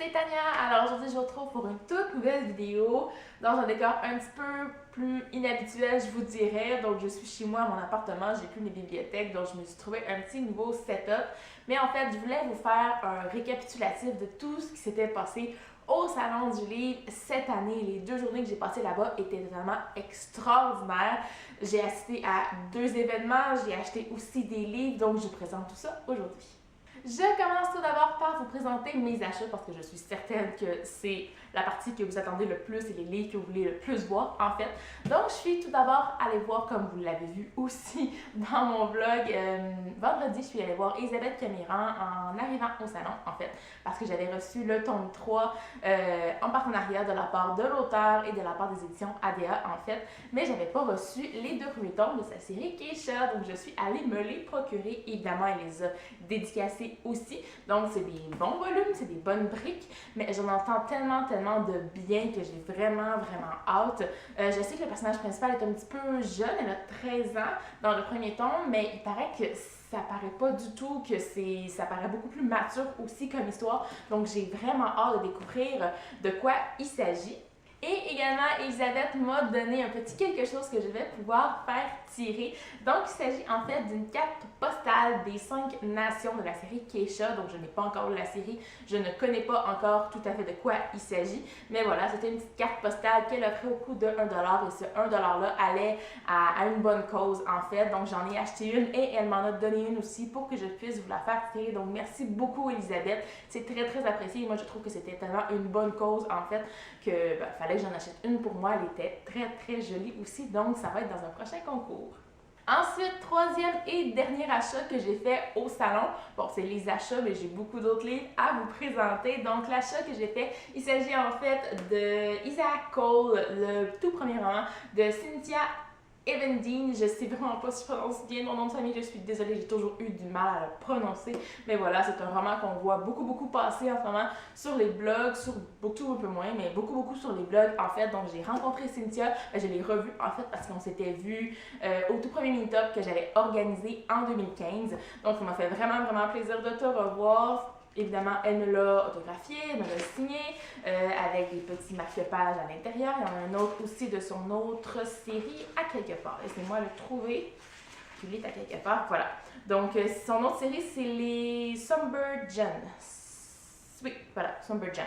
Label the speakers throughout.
Speaker 1: c'est Tania. Alors aujourd'hui, je vous retrouve pour une toute nouvelle vidéo dans un décor un petit peu plus inhabituel, je vous dirais. Donc je suis chez moi à mon appartement, j'ai plus mes bibliothèques, donc je me suis trouvé un petit nouveau setup. Mais en fait, je voulais vous faire un récapitulatif de tout ce qui s'était passé au Salon du Livre cette année. Les 2 journées que j'ai passées là-bas étaient vraiment extraordinaires. J'ai assisté à 2 événements, j'ai acheté aussi des livres, donc je vous présente tout ça aujourd'hui. Je commence tout d'abord par vous présenter mes achats parce que je suis certaine que c'est la partie que vous attendez le plus et les livres que vous voulez le plus voir en fait. Donc je suis tout d'abord allée voir, comme vous l'avez vu aussi dans mon vlog, vendredi je suis allée voir Elisabeth Camiran en arrivant au salon en fait parce que j'avais reçu le tome 3 en partenariat de la part de l'auteur et de la part des éditions ADA en fait, mais j'avais pas reçu les 2 premiers tomes de sa série Keisha, donc je suis allée me les procurer. Évidemment elle les a dédicacés aussi, donc c'est des bons volumes, c'est des bonnes briques, mais j'en entends tellement de bien que j'ai vraiment hâte. Je sais que le personnage principal est un petit peu jeune, elle a 13 ans dans le premier tome, mais il paraît que ça paraît pas du tout, que ça paraît beaucoup plus mature aussi comme histoire, donc j'ai vraiment hâte de découvrir de quoi il s'agit. Et également, Elisabeth m'a donné un petit quelque chose que je vais pouvoir faire tirer. Donc, il s'agit en fait d'une carte postale des 5 nations de la série Keisha. Donc, je n'ai pas encore lu la série, je ne connais pas encore tout à fait de quoi il s'agit. Mais voilà, c'était une petite carte postale qu'elle offrait au coût de 1$ et ce 1$-là allait à une bonne cause en fait. Donc, j'en ai acheté une et elle m'en a donné une aussi pour que je puisse vous la faire tirer. Donc, merci beaucoup Elisabeth, c'est très apprécié. Moi, je trouve que c'était tellement une bonne cause en fait que fallait que j'en achète une pour moi. Elle était très jolie aussi, donc ça va être dans un prochain concours. Ensuite, 3e et dernier achat que j'ai fait au salon. Bon, c'est les achats, mais j'ai beaucoup d'autres livres à vous présenter. Donc, l'achat que j'ai fait, il s'agit en fait de Isaac Cole, le tout premier roman de Cynthia Evendeen. Je sais vraiment pas si je prononce bien mon nom de famille, je suis désolée, j'ai toujours eu du mal à le prononcer. Mais voilà, c'est un roman qu'on voit beaucoup passer en ce moment sur les blogs, sur beaucoup un peu moins, mais beaucoup sur les blogs en fait. Donc j'ai rencontré Cynthia, je l'ai revue en fait parce qu'on s'était vu au tout premier meet-up que j'avais organisé en 2015. Donc ça m'a fait vraiment plaisir de te revoir. Évidemment, elle me l'a autographié, elle me l'a signé avec des petits marque-pages à l'intérieur. Il y en a un autre aussi de son autre série à quelque part. Laissez-moi le trouver. Il est à quelque part. Voilà. Donc, son autre série, c'est les Sumbergen. Oui, voilà, Sumbergen.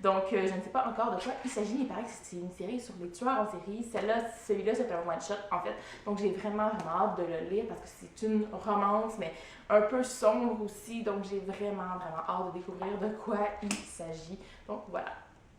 Speaker 1: Donc, je ne sais pas encore de quoi il s'agit. Il paraît que c'est une série sur les tueurs en série. Celui-là, c'est un one-shot, en fait. Donc, j'ai vraiment hâte de le lire parce que c'est une romance, mais un peu sombre aussi. Donc, j'ai vraiment hâte de découvrir de quoi il s'agit. Donc, voilà.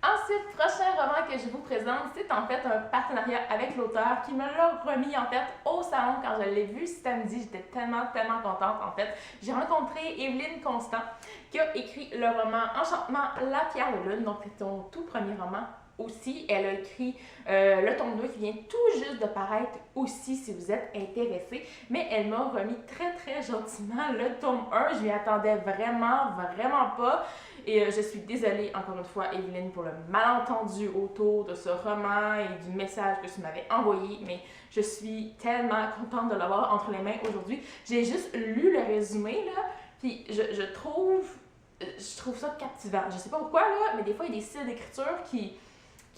Speaker 1: Ensuite, prochain roman que je vous présente, c'est en fait un partenariat avec l'auteur qui me l'a remis en fait au salon quand je l'ai vu samedi. J'étais tellement contente en fait. J'ai rencontré Evelyne Constant qui a écrit le roman Enchantement, la pierre de lune, donc c'est son tout premier roman aussi. Elle a écrit le tome 2 qui vient tout juste de paraître aussi si vous êtes intéressé, mais elle m'a remis très gentiment le tome 1. Je m'y attendais vraiment pas et je suis désolée encore une fois Evelyne pour le malentendu autour de ce roman et du message que tu m'avais envoyé, mais je suis tellement contente de l'avoir entre les mains aujourd'hui. J'ai juste lu le résumé là, puis je trouve ça captivant. Je sais pas pourquoi là, mais des fois il y a des styles d'écriture qui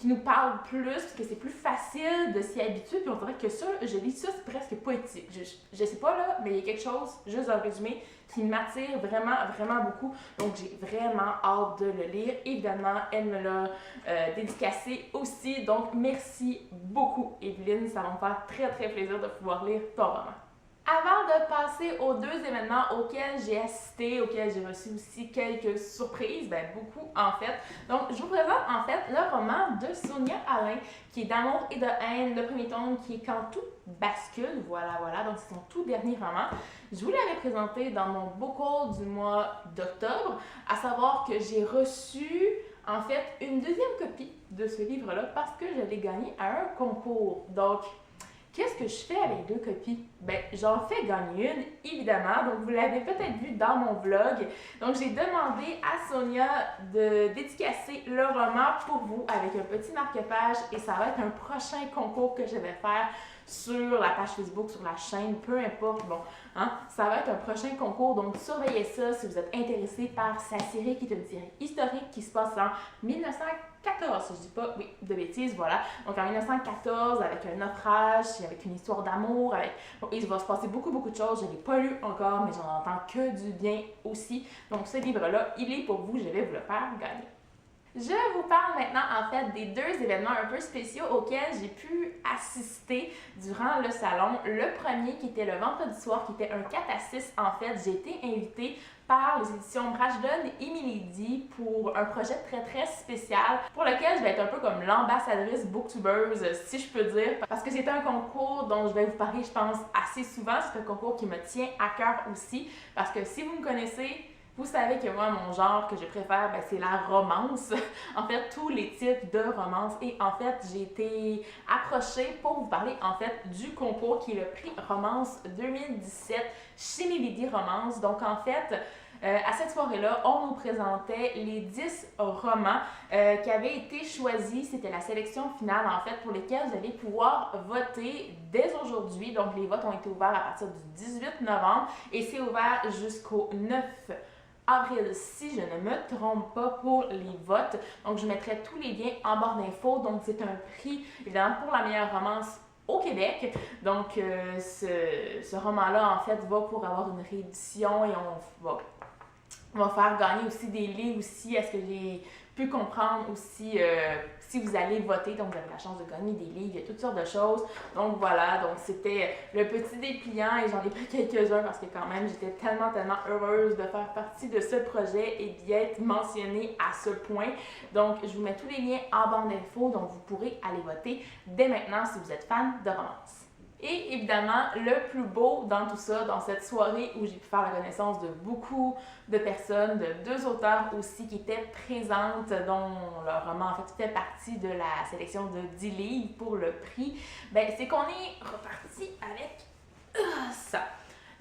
Speaker 1: nous parle plus, parce que c'est plus facile de s'y habituer, puis on dirait que ça, je lis ça, c'est presque poétique. Je sais pas là, mais il y a quelque chose, juste dans le résumé, qui m'attire vraiment beaucoup. Donc j'ai vraiment hâte de le lire. Évidemment, elle me l'a dédicacé aussi, donc merci beaucoup Evelyne, ça va me faire très plaisir de pouvoir lire ton roman. Avant de passer aux 2 événements auxquels j'ai assisté, auxquels j'ai reçu aussi quelques surprises, beaucoup en fait. Donc, je vous présente en fait le roman de Sonia Allain, qui est D'amour et de haine, le premier tome qui est Quand tout bascule, voilà, donc c'est son tout dernier roman. Je vous l'avais présenté dans mon book haul du mois d'octobre, à savoir que j'ai reçu en fait une 2e copie de ce livre-là parce que je l'ai gagné à un concours. Donc, qu'est-ce que je fais avec 2 copies? J'en fais gagner une, évidemment. Donc, vous l'avez peut-être vu dans mon vlog. Donc, j'ai demandé à Sonia de dédicacer le roman pour vous avec un petit marque-page et ça va être un prochain concours que je vais faire sur la page Facebook, sur la chaîne, peu importe. Bon, hein, ça va être un prochain concours, donc surveillez ça si vous êtes intéressé par sa série qui est une série historique qui se passe en 1914, si je dis pas oui, de bêtises, voilà. Donc en 1914, avec un naufrage, avec une histoire d'amour, avec... Bon, il va se passer beaucoup de choses, je ne l'ai pas lu encore, mais j'en entends que du bien aussi. Donc ce livre-là, il est pour vous, je vais vous le faire gagner. Je vous parle maintenant en fait des deux événements un peu spéciaux auxquels j'ai pu assister durant le salon. Le premier qui était le vendredi soir, qui était un 4 à 6 en fait, j'ai été invitée par les éditions Brajlon et Milady pour un projet très spécial pour lequel je vais être un peu comme l'ambassadrice Booktubeuse, si je peux dire, parce que c'est un concours dont je vais vous parler, je pense, assez souvent. C'est un concours qui me tient à cœur aussi, parce que si vous me connaissez, vous savez que moi, mon genre que je préfère, c'est la romance. En fait, tous les types de romances. Et en fait, j'ai été approchée pour vous parler, en fait, du concours qui est le prix Romance 2017 chez Milady Romance. Donc, en fait, à cette soirée-là, on nous présentait les 10 romans qui avaient été choisis. C'était la sélection finale, en fait, pour lesquels vous allez pouvoir voter dès aujourd'hui. Donc, les votes ont été ouverts à partir du 18 novembre et c'est ouvert jusqu'au 9 avril, si je ne me trompe pas, pour les votes. Donc, je mettrai tous les liens en barre d'infos. Donc, c'est un prix, évidemment, pour la meilleure romance au Québec. Donc, ce roman-là, en fait, va pour avoir une réédition et on va faire gagner aussi des livres aussi, à ce que j'ai pu comprendre aussi, si vous allez voter, donc vous avez la chance de gagner des livres, il y a toutes sortes de choses. Donc voilà, donc c'était le petit dépliant et j'en ai pris quelques-uns parce que quand même, j'étais tellement heureuse de faire partie de ce projet et d'y être mentionnée à ce point. Donc, je vous mets tous les liens en barre d'infos, donc vous pourrez aller voter dès maintenant si vous êtes fan de romance. Et évidemment, le plus beau dans tout ça, dans cette soirée où j'ai pu faire la connaissance de beaucoup de personnes, de 2 auteurs aussi qui étaient présentes, dont leur roman en fait fait partie de la sélection de 10 livres pour le prix, c'est qu'on est reparti avec ça.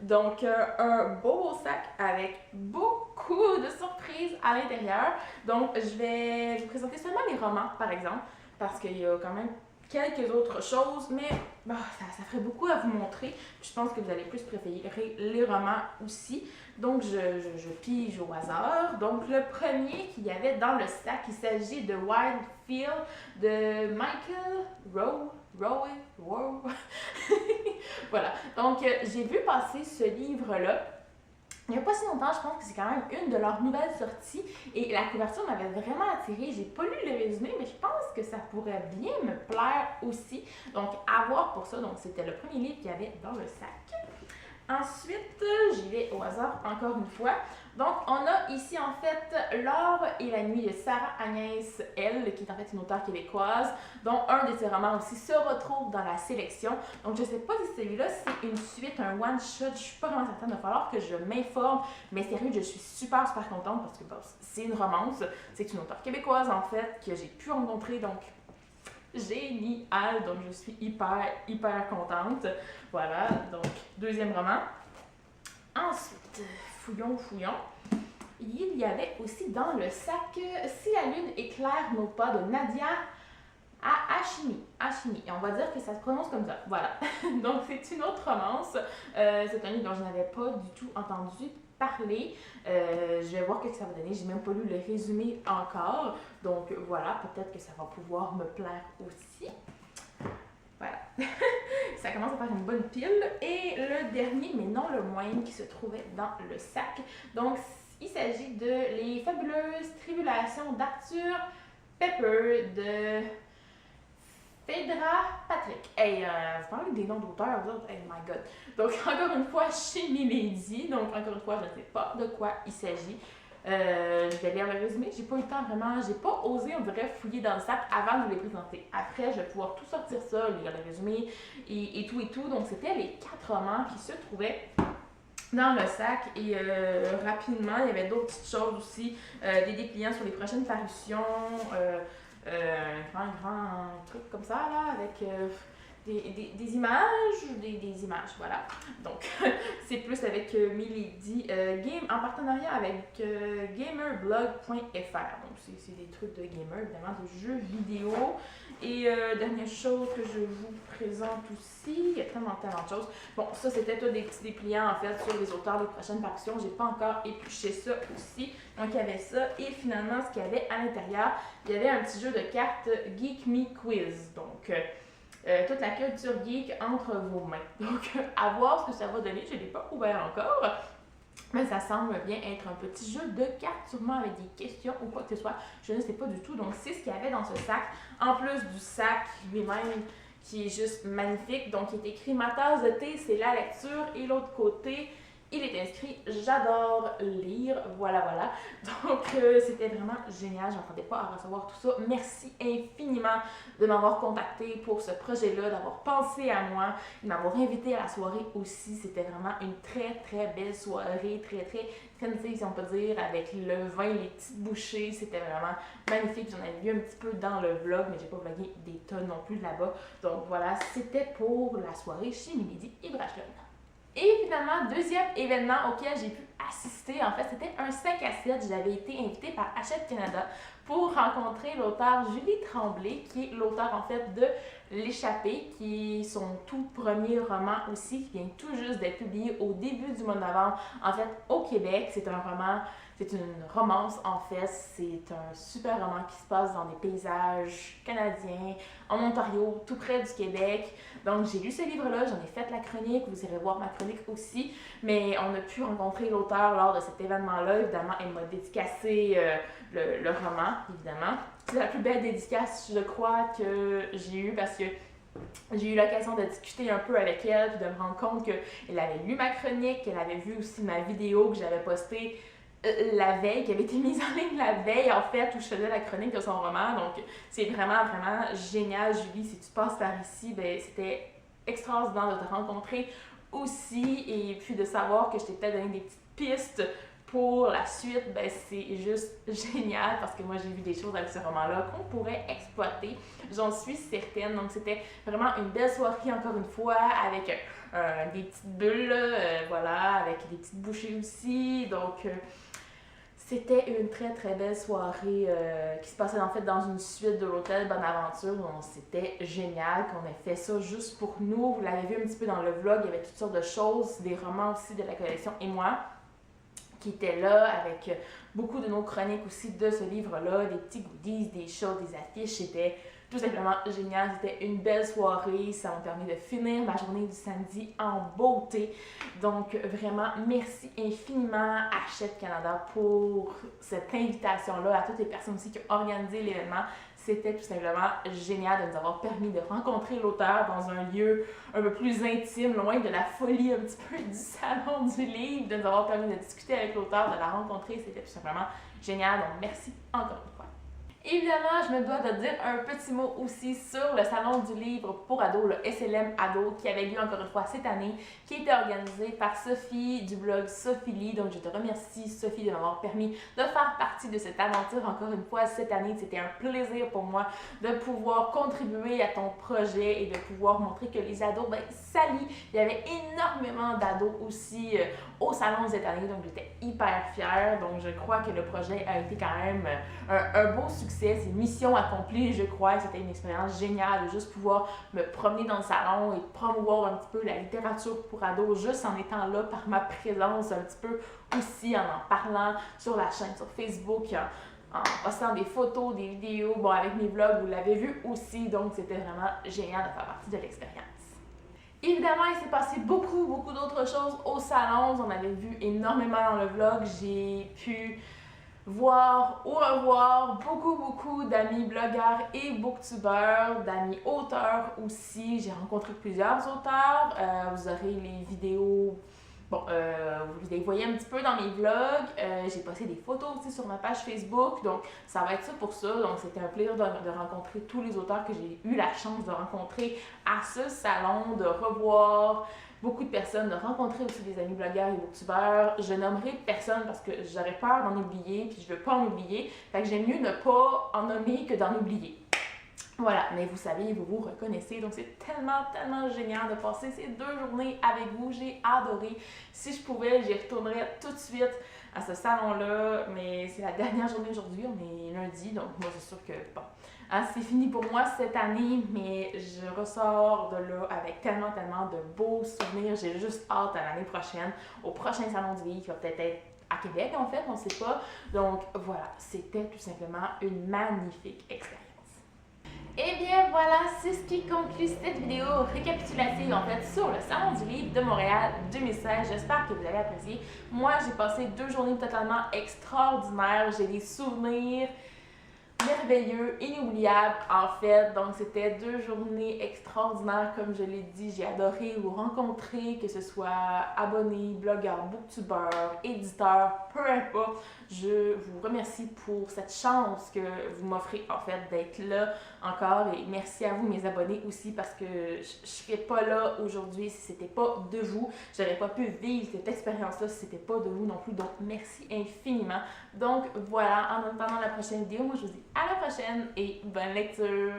Speaker 1: Donc, un beau sac avec beaucoup de surprises à l'intérieur. Donc, je vais vous présenter seulement les romans, par exemple, parce qu'il y a quand même quelques autres choses, mais ça ferait beaucoup à vous montrer. Je pense que vous allez plus préférer les romans aussi. Donc, je pige au hasard. Donc, le premier qu'il y avait dans le sac, il s'agit de Wild Field de Michael Rowe. Voilà. Donc, j'ai vu passer ce livre-là. Il n'y a pas si longtemps, je pense que c'est quand même une de leurs nouvelles sorties et la couverture m'avait vraiment attirée. J'ai pas lu le résumé, mais je pense que ça pourrait bien me plaire aussi. Donc, à voir pour ça. Donc, c'était le premier livre qu'il y avait dans le sac. Ensuite, j'y vais au hasard encore une fois. Donc, on a ici en fait L'or et la nuit de Sarah Agnès L, qui est en fait une auteure québécoise, dont un de ses romans aussi se retrouve dans la sélection. Donc, je ne sais pas si celui-là c'est une suite, un one-shot, je ne suis pas vraiment certaine, il va falloir que je m'informe. Mais sérieux, je suis super contente parce que c'est une romance, c'est une auteure québécoise en fait que j'ai pu rencontrer, donc génial, donc je suis hyper contente. Voilà, donc deuxième roman. Ensuite, fouillons. Il y avait aussi dans le sac Si la lune éclaire nos pas de Nadia Hashimi. Et on va dire que ça se prononce comme ça. Voilà. Donc c'est une autre romance. C'est un livre dont je n'avais pas du tout entendu parler. Je vais voir ce que ça va donner. J'ai même pas lu le résumé encore. Donc voilà, peut-être que ça va pouvoir me plaire aussi. Voilà. Ça commence à faire une bonne pile. Et le dernier, mais non le moindre, qui se trouvait dans le sac. Donc, il s'agit de Les fabuleuses tribulations d'Arthur Pepper de Phaedra Patrick. Hey, vous parlez des noms d'auteurs, vous autres? Oh my god. Donc, encore une fois, chez Milady. Donc, encore une fois, je ne sais pas de quoi il s'agit. Je vais lire le résumé. J'ai pas eu le temps vraiment, j'ai pas osé, on dirait, fouiller dans le sac avant de vous les présenter. Après, je vais pouvoir tout sortir ça, lire le résumé et tout. Donc, c'était les 4 romans qui se trouvaient dans le sac et rapidement, il y avait d'autres petites choses aussi, des dépliants sur les prochaines parutions, un grand truc comme ça, là, avec des images, des images, voilà. Donc, c'est plus avec Milady Game en partenariat avec gamerblog.fr. Donc, c'est des trucs de gamer, évidemment, de jeux vidéo. Et dernière chose que je vous présente aussi, il y a tellement de choses. Bon, ça, c'était tous des petits dépliants, en fait, sur les auteurs des prochaines parutions. J'ai pas encore épluché ça aussi. Donc, il y avait ça. Et finalement, ce qu'il y avait à l'intérieur, il y avait un petit jeu de cartes Geek Me Quiz. Donc, toute la culture geek entre vos mains. Donc, à voir ce que ça va donner. Je ne l'ai pas ouvert encore. Mais ça semble bien être un petit jeu de cartes, sûrement avec des questions ou quoi que ce soit. Je ne sais pas du tout. Donc, c'est ce qu'il y avait dans ce sac. En plus du sac lui-même, qui est juste magnifique. Donc, il est écrit ma tasse de thé, c'est la lecture. Et l'autre côté, il est inscrit j'adore lire. Voilà, voilà. Donc, c'était vraiment génial. Je ne m'attendais pas à recevoir tout ça. Merci infiniment de m'avoir contacté pour ce projet-là, d'avoir pensé à moi, de m'avoir invité à la soirée aussi. C'était vraiment une très, très belle soirée, très, très fancy, si on peut dire, avec le vin, les petites bouchées. C'était vraiment magnifique. J'en avais vu un petit peu dans le vlog, mais j'ai pas vlogué des tonnes non plus là-bas. Donc, voilà, c'était pour la soirée chez Milady et Brachelon. Et finalement, deuxième événement auquel j'ai pu assister, en fait, c'était un 5 à 7. J'avais été invitée par Hachette Canada pour rencontrer l'auteur Julie Tremblay, qui est l'auteur, en fait, de L'échappée, qui est son tout premier roman aussi, qui vient tout juste d'être publié au début du mois de novembre, en fait, au Québec. C'est un roman, c'est une romance, en fait. C'est un super roman qui se passe dans des paysages canadiens, en Ontario, tout près du Québec. Donc, j'ai lu ce livre-là, j'en ai fait la chronique, vous irez voir ma chronique aussi, mais on a pu rencontrer l'auteur lors de cet événement-là. Évidemment, elle m'a dédicacé le roman, évidemment. C'est la plus belle dédicace, je crois, que j'ai eue parce que j'ai eu l'occasion de discuter un peu avec elle, puis de me rendre compte qu'elle avait lu ma chronique, qu'elle avait vu aussi ma vidéo que j'avais postée la veille, qui avait été mise en ligne la veille, en fait, où je faisais la chronique de son roman. Donc, c'est vraiment, vraiment génial, Julie. Si tu passes par ici, ben, c'était extraordinaire de te rencontrer aussi. Et puis de savoir que je t'ai peut-être donné des petites pistes pour la suite, ben, c'est juste génial parce que moi, j'ai vu des choses avec ce roman-là qu'on pourrait exploiter. J'en suis certaine. Donc, c'était vraiment une belle soirée, encore une fois, avec des petites bulles, voilà, avec des petites bouchées aussi. Donc, c'était une très très belle soirée qui se passait en fait dans une suite de l'hôtel Bonaventure. C'était génial qu'on ait fait ça juste pour nous. Vous l'avez vu un petit peu dans le vlog, il y avait toutes sortes de choses, des romans aussi de la collection et moi qui étaient là avec beaucoup de nos chroniques aussi de ce livre-là, des petits goodies, des choses, des affiches. C'était tout simplement génial. C'était une belle soirée. Ça m'a permis de finir ma journée du samedi en beauté. Donc, vraiment, merci infiniment à Hachette Canada pour cette invitation-là, à toutes les personnes aussi qui ont organisé l'événement. C'était tout simplement génial de nous avoir permis de rencontrer l'auteur dans un lieu un peu plus intime, loin de la folie un petit peu du salon du livre, de nous avoir permis de discuter avec l'auteur, de la rencontrer. C'était tout simplement génial. Donc, merci encore une fois. Évidemment, je me dois de dire un petit mot aussi sur le Salon du livre pour ados, le SLM Ado, qui avait lieu encore une fois cette année, qui était organisé par Sophie du blog Sophie Lee. Donc, je te remercie, Sophie, de m'avoir permis de faire partie de cette aventure encore une fois cette année. C'était un plaisir pour moi de pouvoir contribuer à ton projet et de pouvoir montrer que les ados, ben, ça lit. Il y avait énormément d'ados aussi au salon cette année, donc j'étais hyper fière. Donc, je crois que le projet a été quand même un beau succès. C'est mission accomplie, je crois. C'était une expérience géniale de juste pouvoir me promener dans le salon et promouvoir un petit peu la littérature pour ados juste en étant là par ma présence un petit peu aussi, en parlant sur la chaîne, sur Facebook, en postant des photos, des vidéos, bon, avec mes vlogs, vous l'avez vu aussi, donc c'était vraiment génial de faire partie de l'expérience. Évidemment, il s'est passé beaucoup d'autres choses au salon. Vous en avez vu énormément dans le vlog. J'ai pu voir ou revoir beaucoup d'amis blogueurs et booktubeurs, d'amis auteurs aussi. J'ai rencontré plusieurs auteurs. Vous aurez les vidéos, bon, vous les voyez un petit peu dans mes vlogs. J'ai posté des photos aussi sur ma page Facebook, donc ça va être ça pour ça. Donc c'était un plaisir de rencontrer tous les auteurs que j'ai eu la chance de rencontrer à ce salon, de revoir beaucoup de personnes, de rencontrer aussi des amis blogueurs et booktubeurs. Je nommerai personne parce que j'aurais peur d'en oublier, puis je veux pas en oublier. Fait que j'aime mieux ne pas en nommer que d'en oublier. Voilà, mais vous savez, vous vous reconnaissez, donc c'est tellement, tellement génial de passer ces 2 journées avec vous. J'ai adoré. Si je pouvais, j'y retournerais tout de suite à ce salon-là, mais c'est la dernière journée aujourd'hui, on est lundi, donc moi c'est sûr que, bon, hein, c'est fini pour moi cette année, mais je ressors de là avec tellement, tellement de beaux souvenirs. J'ai juste hâte à l'année prochaine, au prochain salon du livre qui va peut-être être à Québec en fait, on ne sait pas. Donc voilà, c'était tout simplement une magnifique expérience. Et bien voilà, c'est ce qui conclut cette vidéo récapitulative en fait sur le Salon du Livre de Montréal 2016. J'espère que vous avez apprécié. Moi, j'ai passé 2 journées totalement extraordinaires. J'ai des souvenirs merveilleux, inoubliable en fait. Donc c'était 2 journées extraordinaires comme je l'ai dit. J'ai adoré vous rencontrer, que ce soit abonnés, blogueurs, booktubeurs, éditeurs, peu importe. Je vous remercie pour cette chance que vous m'offrez en fait d'être là encore et merci à vous mes abonnés aussi parce que je serais pas là aujourd'hui si c'était pas de vous. J'aurais pas pu vivre cette expérience-là si c'était pas de vous non plus. Donc merci infiniment. Donc voilà, en attendant la prochaine vidéo, moi je vous dis à la prochaine et bonne lecture!